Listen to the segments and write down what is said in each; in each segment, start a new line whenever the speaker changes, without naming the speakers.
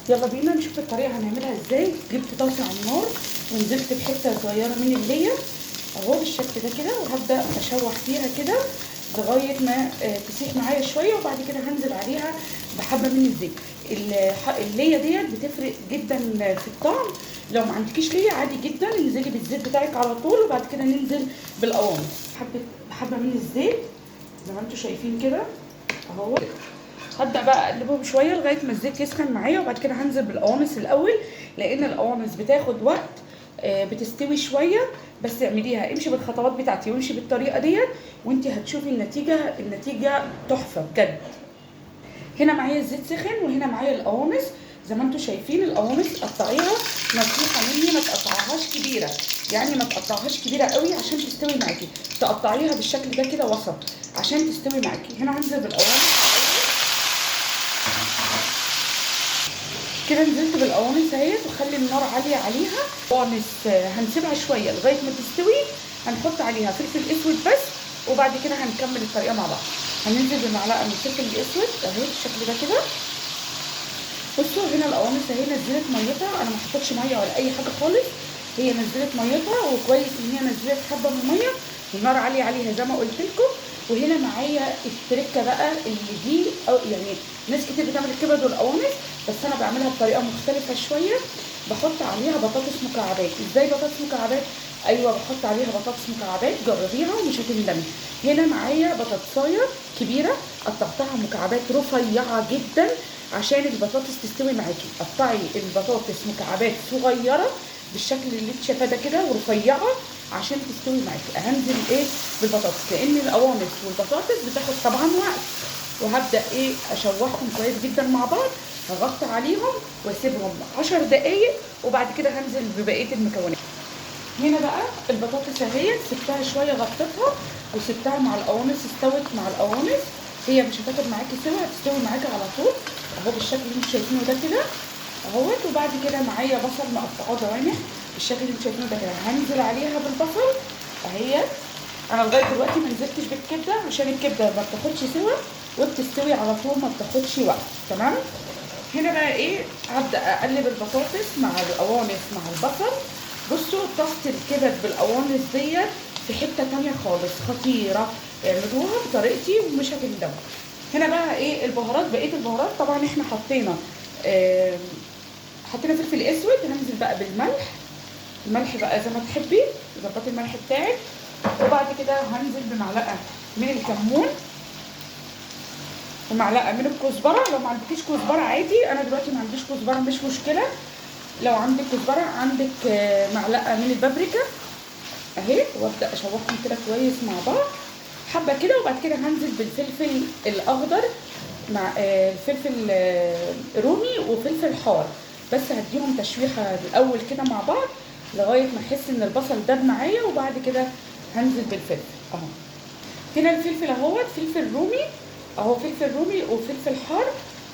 يلا بينا نشوف الطريقه هنعملها ازاي. جبت طاسه على النار ونزلت بحته صغيره من الليه اهو بالشكل ده كده، وهبدا اشوح فيها كده لغايه ما تسيح معايا شويه، وبعد كده هنزل عليها بحبه من الزيت. الليه ديت بتفرق جدا في الطعم. لو ما عندكيش ليه عادي جدا انزلي بالزيت بتاعك على طول، وبعد كده ننزل بالقوانص حبه من الزيت زي ما انتم شايفين كده اهو. هبدا بقى اقلبهم شويه لغايه ما الزيت يسخن معايا، وبعد كده هنزل بالقوانص الاول لان القوانص بتاخد وقت بتستوي شويه. بس اعمليها، امشي بالخطوات بتاعتي وامشي بالطريقه ديت وانت هتشوفي النتيجه تحفه بجد. هنا معايا الزيت سخن وهنا معايا القوانص زي ما انتم شايفين. القوانص قطعيها نصيحه مني، ما تقطعهاش كبيره، يعني ما تقطعهاش كبيره قوي عشان تستوي معاكي، تقطعيها بالشكل ده كده وسط عشان تستوي معاكي. هنا هنزل بالقوانص كده، نزلت بالقوانص اهيت وخلي النار عاليه عليها. قوانص هنسيبها شويه لغايه ما تستوي، هنحط عليها فلفل اسود بس، وبعد كده هنكمل الطريقه مع بعض. هننزل بمعلقه من الفلفل الاسود اهي بالشكل ده كده. بصوا هنا القوانص اهي نزلت ميتها، انا ما حطيتش ميه ولا اي حاجه خالص، هي نزلت ميتها، وكويس ان هي نزلت حبه من الميه والنار عاليه عليها زي ما قلت لكم. وهنا معايا التركه بقى اللي دي، أو يعني ناس كتير بتعمل الكبد والقوانص، بس انا بعملها بطريقه مختلفه شويه. بحط عليها بطاطس مكعبات. ازاي بطاطس مكعبات؟ ايوه بحط عليها بطاطس مكعبات، جربيها ومش هتندمي. هنا معايا بطاطسايه كبيره قطعتها مكعبات رفيعه جدا عشان البطاطس تستوي معاكي. قطعي البطاطس مكعبات صغيره بالشكل اللي انت شايفاه ده كده ورفيعه عشان تستوي معاكي. هنزل بالبطاطس لان القوانص والبطاطس بتاخد طبعا وقت، وهبدا اشوحهم كويس جدا مع بعض. هغطي عليهم واسيبهم 10 دقايق، وبعد كده هنزل ببقيه المكونات. هنا بقى البطاطس اهي سبتها شويه غطيتها وسبتها مع القوانص، استوت مع القوانص. هي مش هتاخد معاكي سوا، هتستوي معاكي على طول اهو بالشكل اللي انتوا شايفينه ده كده اهوت. وبعد كده معايا بصل مقطعاه جوانح بالشكل اللي انتوا شايفينه ده كده، هنزل عليها بالبصل اهي. انا لغايه دلوقتي ما نزلتش بالكبده عشان الكبده ما بتاخدش سوا وبتستوي على طول ما بتاخدش وقت. تمام. هنا بقى هبدا اقلب البطاطس مع القوانص مع البصل. بصوا طاسه الكبد بالقوانص ديت في حته تانيه خالص، خطيره. اعملوها بطريقتي ومش هتندموا. هنا بقى البهارات، بقيه البهارات طبعا احنا حطينا فلفل اسود. هنزل بقى بالملح، الملح بقى زي ما تحبي، ظبطي الملح بتاعك. وبعد كده هنزل بمعلقه من الكمون ومعلقه من الكزبره. لو ما عندكيش كزبره عادي، انا دلوقتي ما عنديش كزبره مش مشكله. لو عندك كزبره عندك معلقه من البابريكا اهي، وابدا اشوحهم كده كويس مع بعض حبه كده. وبعد كده هنزل بالفلفل الاخضر مع فلفل رومي وفلفل حار، بس هديهم تشويحه الاول كده مع بعض لغايه ما احس ان البصل داب معايا، وبعد كده هنزل بالفلفل اهو. هنا الفلفل اهوت فلفل رومي اهو، فلفل رومي وفلفل حار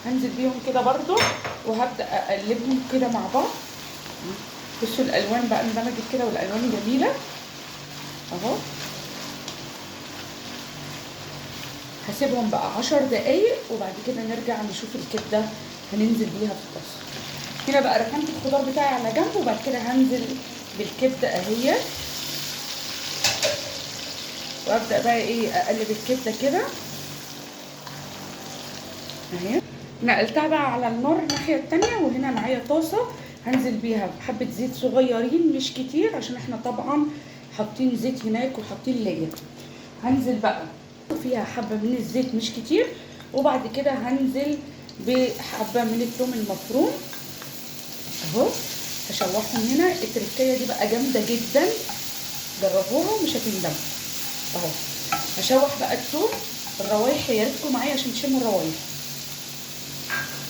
هنزل بيهم كده برضو، وهبدا اقلبهم كده مع بعض. بصوا الالوان بقى اندمجت كده والالوان جميله اهو. هسيبهم بقى 10 دقايق وبعد كده نرجع نشوف الكبده هننزل بيها في الطاسه. هنا بقى ركنت الخضار بتاعي على جنب، وبعد كده هنزل بالكبده اهي، وابدا بقى اقلب الكبده كده اهي. نقلتها بقى على النار الناحيه التانيه، وهنا معايا طاسه هنزل بيها بحبه زيت صغيرين مش كتير عشان احنا طبعا حاطين زيت هناك وحاطين ليا. هنزل بقى فيها حبه من الزيت مش كتير، وبعد كده هنزل بحبه من الثوم المفروم اهو. هشوحهم. هنا التركيه دي بقى جامده جدا، جربوها ومش هتندموا اهو. هشوح بقى الثوم، الروايح يا ريتكم معايا عشان تشموا الروايح.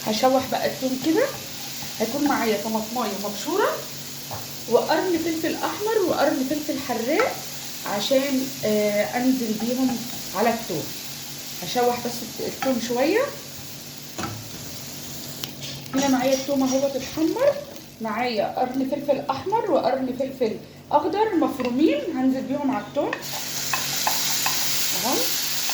هشوح بقى الثوم كده. هيكون معايا طماطمايه مبشوره وقرن فلفل احمر وقرن فلفل حراق عشان انزل بيهم على الثوم. هشوح بس الثوم شويه. هنا معايا الثوم اهوت اتحمر، معايا قرن فلفل احمر وقرن فلفل اخضر مفرومين هنزل بيهم على الثوم اهو.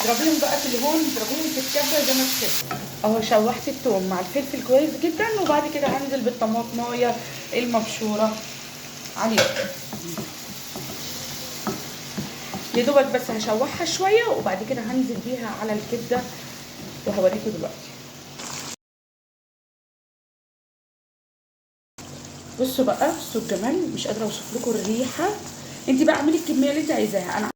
اضربيهم بقى في الهون، اضربيهم في الكبه زي ما تحبوا. اهو شوحت التوم مع الفلفل كويس جدا، وبعد كده هنزل بالطماطمايه المبشوره عليهم. يا دوبك بس هشوحها شويه وبعد كده هنزل بيها على الكبده وهوريكم دلوقتي. بصوا بقى، بصوا الجمال، مش قادره اوصف لكم الريحه. انت بقى اعملي الكميه اللي انت عايزاها. انا